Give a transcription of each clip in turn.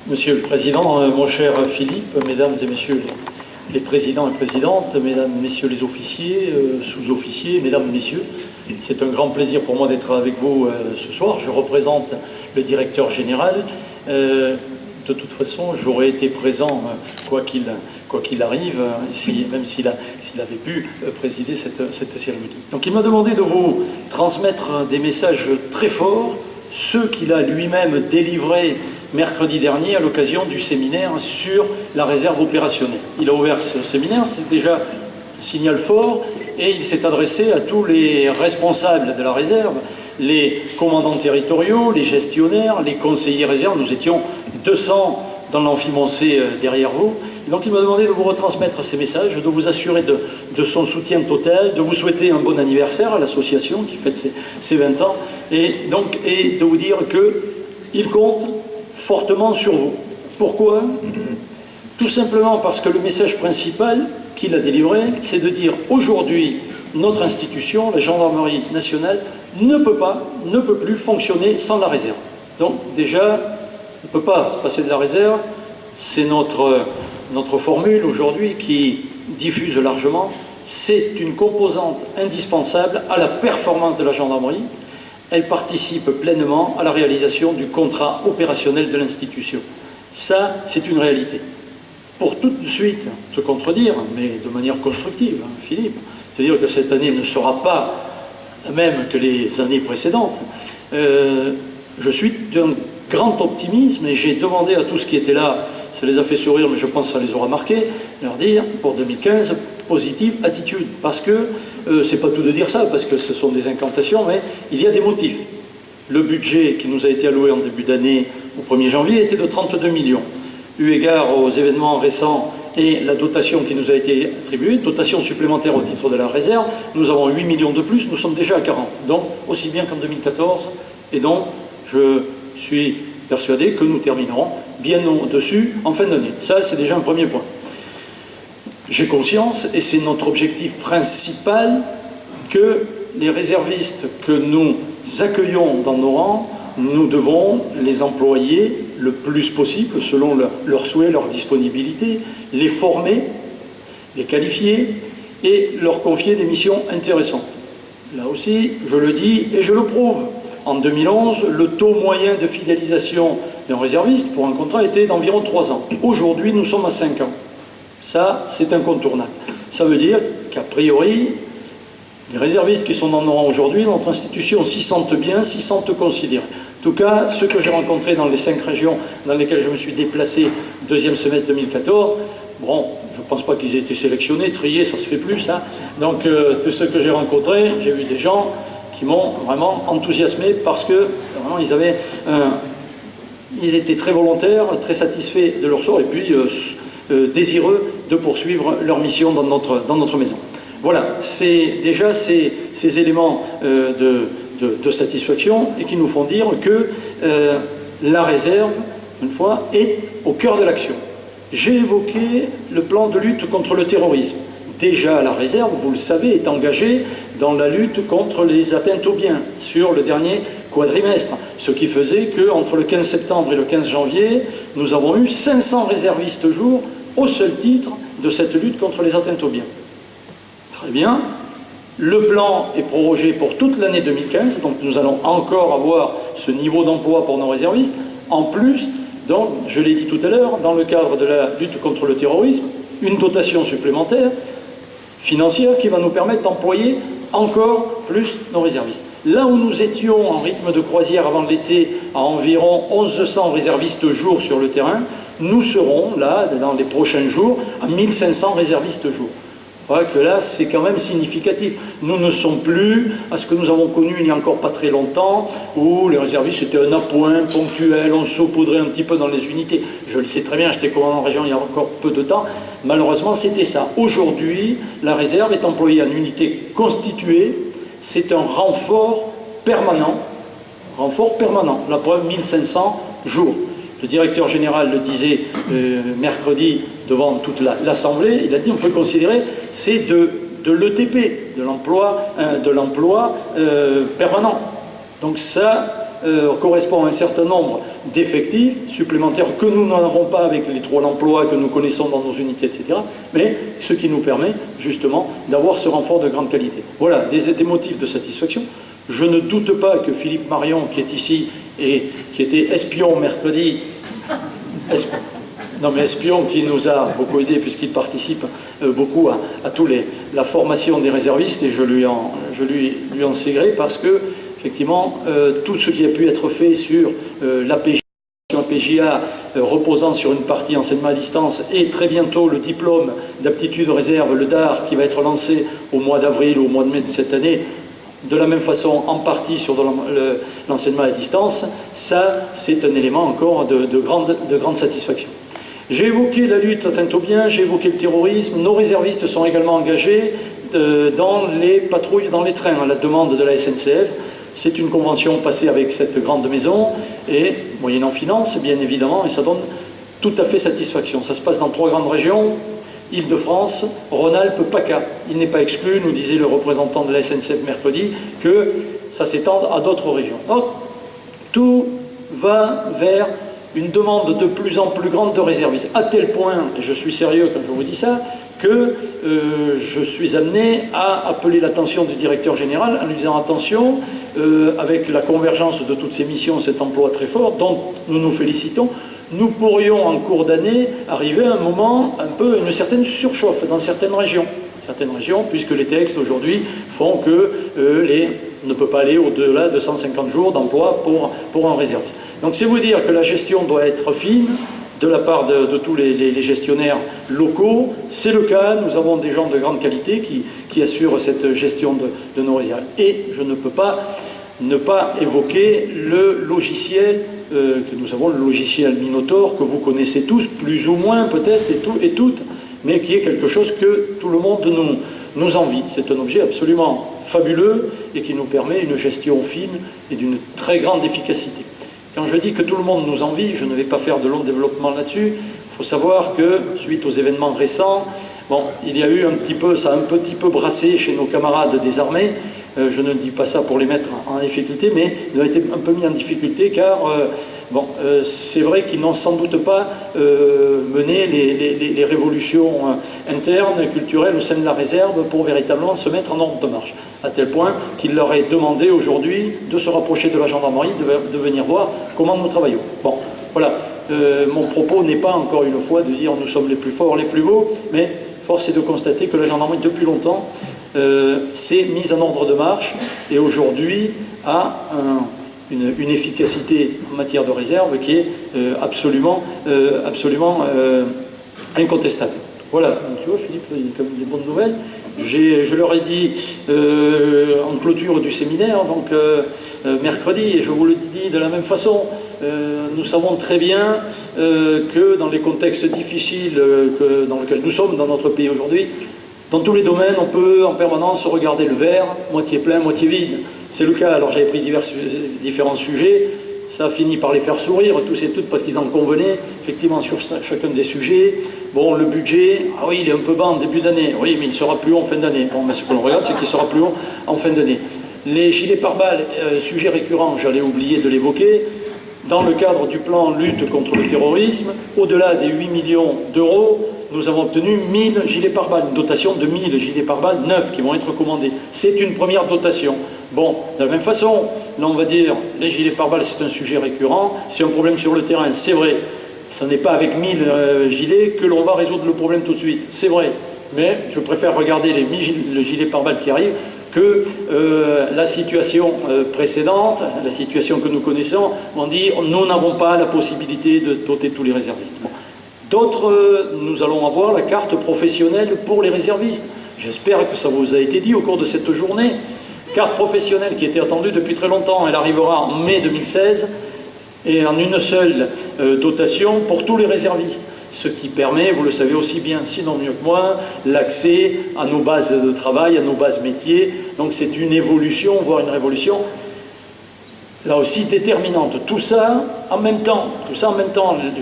Monsieur le Président, mon cher Philippe, Mesdames et Messieurs les Présidents et Présidentes, Mesdames, Messieurs les officiers, sous-officiers, Mesdames, Messieurs, c'est un grand plaisir pour moi d'être avec vous ce soir. Je représente le directeur général. De toute façon, j'aurais été présent, quoi qu'il arrive, même s'il avait pu présider cette cérémonie. Donc il m'a demandé de vous transmettre des messages très forts, ceux qu'il a lui-même délivrés mercredi dernier à l'occasion du séminaire sur la réserve opérationnelle. Il a ouvert ce séminaire, c'est déjà un signal fort, et il s'est adressé à tous les responsables de la réserve, les commandants territoriaux, les gestionnaires, les conseillers réserve. Nous étions 200 dans l'amphimoncé derrière vous. Et donc il m'a demandé de vous retransmettre ces messages, de vous assurer de son soutien total, de vous souhaiter un bon anniversaire à l'association qui fête ses 20 ans, et de vous dire qu'il compte fortement sur vous. Pourquoi? Tout simplement parce que le message principal qu'il a délivré, c'est de dire aujourd'hui, notre institution, la gendarmerie nationale, ne peut plus fonctionner sans la réserve. Donc déjà, on ne peut pas se passer de la réserve, c'est notre formule aujourd'hui qui diffuse largement, c'est une composante indispensable à la performance de la gendarmerie. Elle participe pleinement à la réalisation du contrat opérationnel de l'institution. Ça, c'est une réalité. Pour tout de suite te contredire, mais de manière constructive, hein, Philippe, te dire que cette année ne sera pas la même que les années précédentes, je suis d'un grand optimisme et j'ai demandé à tous ceux qui étaient là, ça les a fait sourire, mais je pense que ça les aura marqués, leur dire, pour 2015, positive attitude. Parce que, c'est pas tout de dire ça, parce que ce sont des incantations, mais il y a des motifs. Le budget qui nous a été alloué en début d'année, au 1er janvier, était de 32 millions. Eu égard aux événements récents et la dotation qui nous a été attribuée, dotation supplémentaire au titre de la réserve, nous avons 8 millions de plus, nous sommes déjà à 40. Donc, aussi bien qu'en 2014, et donc, je suis persuadé que nous terminerons bien au-dessus en fin d'année. Ça, c'est déjà un premier point. J'ai conscience, et c'est notre objectif principal, que les réservistes que nous accueillons dans nos rangs, nous devons les employer le plus possible selon leurs souhaits, leur disponibilité, les former, les qualifier et leur confier des missions intéressantes. Là aussi, je le dis et je le prouve. En 2011, le taux moyen de fidélisation d'un réserviste pour un contrat était d'environ 3 ans. Aujourd'hui, nous sommes à 5 ans. Ça, c'est incontournable. Ça veut dire qu'a priori, les réservistes qui sont dans nos rangs aujourd'hui, notre institution s'y sentent bien, s'y sentent considérés. En tout cas, ceux que j'ai rencontrés dans les 5 régions dans lesquelles je me suis déplacé deuxième semestre 2014, bon, je ne pense pas qu'ils aient été sélectionnés, triés, ça ne se fait plus, ça. Donc, tous ceux que j'ai rencontrés, j'ai vu des gens qui m'ont vraiment enthousiasmé parce que vraiment, ils étaient très volontaires, très satisfaits de leur sort et puis désireux de poursuivre leur mission dans notre maison. Voilà, c'est déjà ces éléments de satisfaction et qui nous font dire que la réserve, une fois, est au cœur de l'action. J'ai évoqué le plan de lutte contre le terrorisme. Déjà, la réserve, vous le savez, est engagée dans la lutte contre les atteintes aux biens sur le dernier quadrimestre. Ce qui faisait qu'entre le 15 septembre et le 15 janvier, nous avons eu 500 réservistes jour au seul titre de cette lutte contre les atteintes aux biens. Très bien. Le plan est prorogé pour toute l'année 2015, donc nous allons encore avoir ce niveau d'emploi pour nos réservistes. En plus, donc, je l'ai dit tout à l'heure, dans le cadre de la lutte contre le terrorisme, une dotation supplémentaire financière qui va nous permettre d'employer encore plus nos réservistes. Là où nous étions en rythme de croisière avant l'été à environ 1100 réservistes jour sur le terrain, nous serons là, dans les prochains jours, à 1500 réservistes jour. Voilà que là, c'est quand même significatif. Nous ne sommes plus à ce que nous avons connu il n'y a encore pas très longtemps, où les réservistes c'était un appoint ponctuel, on saupoudrait un petit peu dans les unités. Je le sais très bien, j'étais commandant en région il y a encore peu de temps. Malheureusement, c'était ça. Aujourd'hui, la réserve est employée en unité constituée. C'est un renfort permanent. La preuve, 1500 jours. Le directeur général le disait mercredi devant toute l'Assemblée, il a dit on peut considérer c'est de l'ETP, de l'emploi permanent. Donc ça, correspond à un certain nombre d'effectifs supplémentaires que nous n'en avons pas avec les 3 emplois que nous connaissons dans nos unités, etc. Mais ce qui nous permet justement d'avoir ce renfort de grande qualité. Voilà, des motifs de satisfaction. Je ne doute pas que Philippe Marion, qui est ici et qui était espion mercredi, espion qui nous a beaucoup aidé puisqu'il participe beaucoup à la formation des réservistes, et je lui en sais gré parce que effectivement tout ce qui a pu être fait sur l'APJA reposant sur une partie enseignement à distance et très bientôt le diplôme d'aptitude réserve, le DAR, qui va être lancé au mois d'avril ou au mois de mai de cette année, de la même façon en partie sur l'enseignement à distance, ça c'est un élément encore de grande satisfaction. J'ai évoqué la lutte atteinte aux biens, j'ai évoqué le terrorisme. Nos réservistes sont également engagés dans les patrouilles dans les trains, à la demande de la SNCF. C'est une convention passée avec cette grande maison, et moyennant finance, bien évidemment, et ça donne tout à fait satisfaction. Ça se passe dans 3 grandes régions, Île-de-France, Rhône-Alpes, PACA. Il n'est pas exclu, nous disait le représentant de la SNCF mercredi, que ça s'étende à d'autres régions. Donc, tout va vers une demande de plus en plus grande de réservistes, à tel point, et je suis sérieux quand je vous dis ça, que je suis amené à appeler l'attention du directeur général en lui disant attention, avec la convergence de toutes ces missions, cet emploi très fort, dont nous nous félicitons, nous pourrions en cours d'année arriver à un moment, une certaine surchauffe dans certaines régions, puisque les textes aujourd'hui font que ne peut pas aller au-delà de 150 jours d'emploi pour un réserviste. Donc c'est vous dire que la gestion doit être fine de la part de tous les gestionnaires locaux. C'est le cas, nous avons des gens de grande qualité qui assurent cette gestion de nos réserves. Et je ne peux pas ne pas évoquer le logiciel que nous avons, le logiciel Minotaur, que vous connaissez tous, plus ou moins peut-être, et toutes, mais qui est quelque chose que tout le monde nous envie. C'est un objet absolument fabuleux et qui nous permet une gestion fine et d'une très grande efficacité. Quand je dis que tout le monde nous envie, je ne vais pas faire de long développement là-dessus. Il faut savoir que, suite aux événements récents, il y a eu ça a un petit peu brassé chez nos camarades des armées. Je ne dis pas ça pour les mettre en difficulté, mais ils ont été un peu mis en difficulté car c'est vrai qu'ils n'ont sans doute pas mené les révolutions internes, culturelles au sein de la réserve pour véritablement se mettre en ordre de marche. À tel point qu'il leur est demandé aujourd'hui de se rapprocher de la gendarmerie, de venir voir comment nous travaillons. Bon, voilà. Mon propos n'est pas encore une fois de dire nous sommes les plus forts, les plus beaux, mais force est de constater que la gendarmerie depuis longtemps s'est mise en ordre de marche et aujourd'hui a une efficacité en matière de réserve qui est absolument incontestable. Voilà, donc, tu vois Philippe, il y a quand même des bonnes nouvelles. Je leur ai dit en clôture du séminaire, donc mercredi, et je vous le dis de la même façon, nous savons très bien que dans les contextes difficiles dans lesquels nous sommes dans notre pays aujourd'hui, dans tous les domaines, on peut en permanence regarder le verre, moitié plein, moitié vide. C'est le cas, alors j'avais pris différents sujets, ça a fini par les faire sourire, tous et toutes, parce qu'ils en convenaient, effectivement, sur chacun des sujets. Bon, le budget, ah oui, il est un peu bas en début d'année, oui, mais il sera plus haut en fin d'année. Bon, mais ce que l'on regarde, c'est qu'il sera plus haut en fin d'année. Les gilets pare-balles, sujet récurrent, j'allais oublier de l'évoquer. Dans le cadre du plan lutte contre le terrorisme, au-delà des 8 millions d'euros, nous avons obtenu 1000 gilets pare-balles, une dotation de 1000 gilets pare-balles neufs qui vont être commandés. C'est une première dotation. Bon, de la même façon, là on va dire, les gilets pare-balles c'est un sujet récurrent, c'est un problème sur le terrain, c'est vrai. Ce n'est pas avec 1000 gilets que l'on va résoudre le problème tout de suite, c'est vrai. Mais je préfère regarder le gilet pare-balles qui arrive que la situation précédente, la situation que nous connaissons, on dit nous n'avons pas la possibilité de doter tous les réservistes. Bon. D'autres, nous allons avoir la carte professionnelle pour les réservistes. J'espère que ça vous a été dit au cours de cette journée. Carte professionnelle qui était attendue depuis très longtemps, elle arrivera en mai 2016 et en une seule dotation pour tous les réservistes. Ce qui permet, vous le savez aussi bien, sinon mieux que moi, l'accès à nos bases de travail, à nos bases métiers. Donc c'est une évolution, voire une révolution, là aussi déterminante. Tout ça en même temps,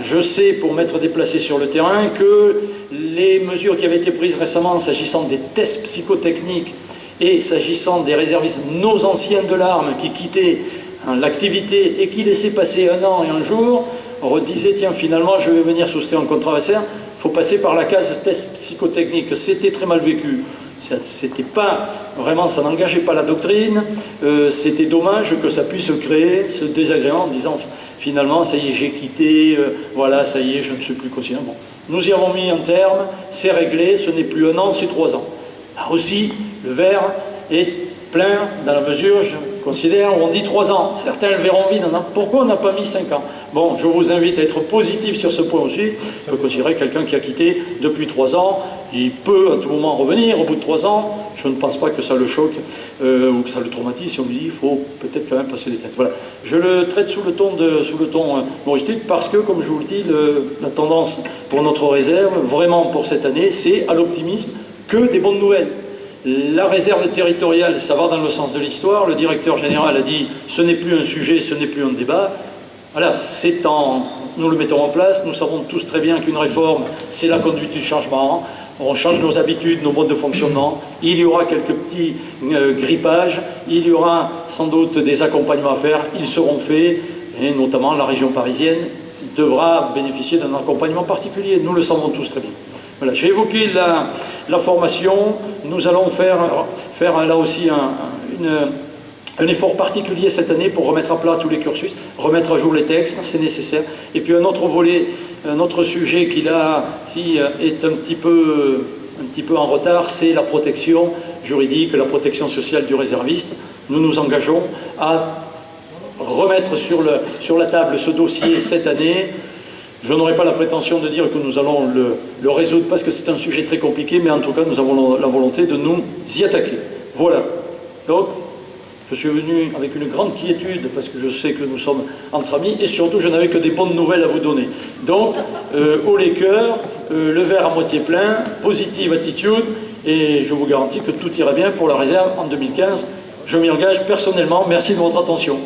je sais pour m'être déplacé sur le terrain que les mesures qui avaient été prises récemment s'agissant des tests psychotechniques et s'agissant des réservistes, nos anciens de l'arme qui quittaient l'activité et qui laissait passer 1 an et 1 jour, on disait tiens finalement je vais venir souscrire un contrat ASR, il faut passer par la case test psychotechnique. C'était très mal vécu. C'était pas vraiment, ça n'engageait pas la doctrine. C'était dommage que ça puisse créer ce désagrément en disant finalement ça y est j'ai quitté, voilà ça y est je ne suis plus conscient. Bon. Nous y avons mis un terme, c'est réglé, ce n'est plus 1 an, c'est 3 ans. Là aussi le verre est plein dans la mesure, je considère, où on dit 3 ans. Certains le verront vide. Pourquoi on n'a pas mis 5 ans? Bon, je vous invite à être positif sur ce point aussi. Je considérer quelqu'un qui a quitté depuis 3 ans, il peut à tout moment revenir au bout de 3 ans. Je ne pense pas que ça le choque ou que ça le traumatise. Si on lui dit, il faut peut-être quand même passer les tests. Voilà. Je le traite sous le ton humoristique parce que, comme je vous le dis, la tendance pour notre réserve, vraiment pour cette année, c'est à l'optimisme que des bonnes nouvelles. La réserve territoriale, ça va dans le sens de l'histoire. Le directeur général a dit ce n'est plus un sujet, ce n'est plus un débat. Voilà, nous le mettons en place. Nous savons tous très bien qu'une réforme, c'est la conduite du changement. On change nos habitudes, nos modes de fonctionnement. Il y aura quelques petits grippages. Il y aura sans doute des accompagnements à faire. Ils seront faits. Et notamment la région parisienne devra bénéficier d'un accompagnement particulier. Nous le savons tous très bien. Voilà, j'ai évoqué la formation. Nous allons faire là aussi un effort particulier cette année pour remettre à plat tous les cursus, remettre à jour les textes, c'est nécessaire. Et puis un autre volet, un autre sujet qui là est un petit peu en retard, c'est la protection juridique, la protection sociale du réserviste. Nous nous engageons à remettre sur la table ce dossier cette année. Je n'aurai pas la prétention de dire que nous allons le résoudre parce que c'est un sujet très compliqué, mais en tout cas nous avons la volonté de nous y attaquer. Voilà. Donc, je suis venu avec une grande quiétude parce que je sais que nous sommes entre amis et surtout je n'avais que des bonnes nouvelles à vous donner. Donc, haut les cœurs, le verre à moitié plein, positive attitude et je vous garantis que tout ira bien pour la réserve en 2015. Je m'y engage personnellement. Merci de votre attention.